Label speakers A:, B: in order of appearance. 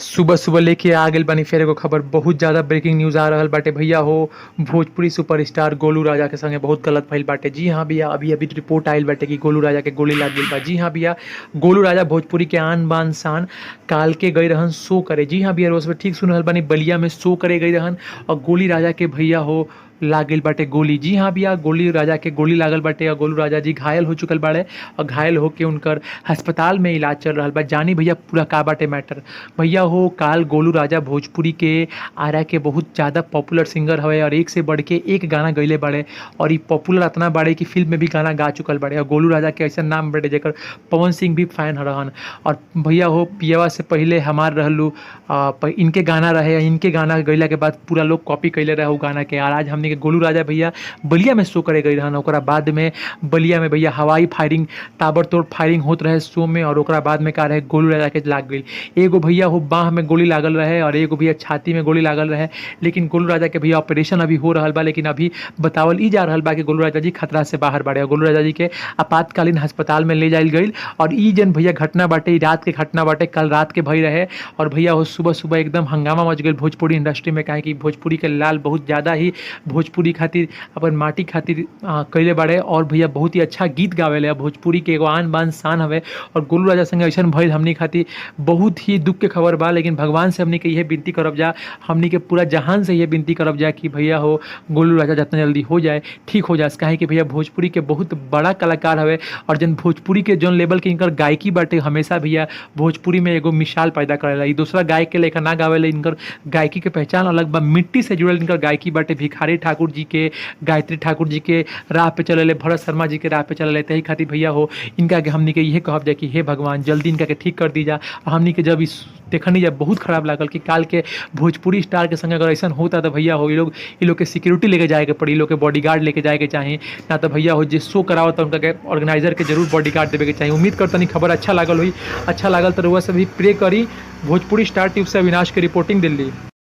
A: सुबह सुबह लेके आ गइल बानी फेर एगो खबर। बहुत ज़्यादा ब्रेकिंग न्यूज़ आ रहल बाटे भैया हो। भोजपुरी सुपरस्टार गोलू राजा के संगे बहुत गलत भइल बाटे। जी हाँ भैया, अभी अभी रिपोर्ट आइल बाटे कि गोलू राजा के गोली लाग गइल बा। जी हाँ भैया, गोलू राजा भोजपुरी के आन बान शान काल के गई रहन शो करे। जी हाँ भैया, रोज में ठीक सुन रहल बानी, बलिया में शो करे गई रहन और गोली राजा के भैया हो लाग गइल बाटे गोली। जी हाँ भैया, गोली राजा के गोली लागल बाटे और गोलू राजा जी घायल हो चुकल बाड़े और घायल होके उनकर अस्पताल में इलाज चल रहल बा। जानी भैया पूरा का बाटे मैटर। भैया हो काल गोलू राजा भोजपुरी के आरा के बहुत ज़्यादा पॉपुलर सिंगर हवे और एक से बढ़ के एक गाना गइले बाड़े और ई पॉपुलर इतना बाड़े कि फिल्म में भी गाना गा चुकल बाड़े और गोलू राजा के ऐसा नाम बाटे जेकर पवन सिंह भी फैन रहन। और भैया हो पियवा से पहले हमार रहलू इनके गाना रहे, इनके गाना गइला के बाद पूरा लोग कॉपी कइले रहे उ गाना के। और आज हमने के गोलू राजा भैया बलिया में शो करे गई रहन। ओकरा बाद में बलिया में भैया हवाई फायरिंग, ताबड़तोड़ फायरिंग होत रहे शो में और ओकरा बाद में का रहे गोलू राजा के लाग गई। एगो भैया हो बाह में गोली लागल रहे और एगो भैया छाती में गोली लागल रहे। लेकिन गोलू राजा के भैया ऑपरेशन अभी हो रहल बा, लेकिन अभी बतावल ई जा रहल बा कि गोलू राजा जी खतरा से बाहर बाड़े और गोलू राजा जी के आपातकालीन अस्पताल में ले जाइल गईल। और ई जन भैया घटना बाटे, ई रात के घटना बाटे, कल रात के भई रहे। और भैया हो सुबह सुबह एकदम हंगामा मच गई भोजपुरी इंडस्ट्री में, काहे कि भोजपुरी के लाल बहुत ज़्यादा ही भोजपुरी खातिर अपन माटी खातिर कइले बाड़े और भैया बहुत ही अच्छा गीत गावेले। भोजपुरी के एगो आन बान शान हवे और गोलू राजा संगे ऐसन भइल हमनी खातिर बहुत ही दुख के खबर बा। लेकिन भगवान से हमनी के यह विनती करब जा, हमनी के पूरा जहान से यह विनती करब जा कि भैया हो गोलू राजा जितना जल्दी हो जाए ठीक हो जाए। काहे कि भैया भोजपुरी के बहुत बड़ा कलाकार हवे और जन भोजपुरी के जौन लेवल के इनकर गायकी बाटे हमेशा भैया भोजपुरी में एगो मिसाल पैदा करेला। ई दूसरा गायक के लेखा ना गावेला, इनकर गायकी के पहचान अलग बा, मिट्टी से जुड़ल इनकर गायकी बाटे। भिखारी ठाकुर जी के, गायत्री ठाकुर जी के राह पे चलेले, भरत शर्मा जी के राह पे चलेले। तही खातिर भैया हो इनका के हमनी के यह कहब जा कि हे भगवान जल्दी इनका के ठीक कर दी जा। हमनी के जब इस देखनी जब बहुत खराब लागल कि काल के भोजपुरी स्टार के संग अगर ऐसा होता तो भैया हो ये लोग के सिक्योरिटी लेके जाए के पड़ी, ये लोग के बॉडीगार्ड लेके जाए के चाहे ना। तो भैया हो जिस शो कराओ तो उनका के ऑर्गेनाइजर के जरूर बॉडीगार्ड देवे के चाहिए। उम्मीद करता नहीं खबर अच्छा लागल हुई, अच्छा लागल तो रुआ से भी प्रे करी। भोजपुरी स्टार ट्यूब से अविनाश के रिपोर्टिंग दिल्ली।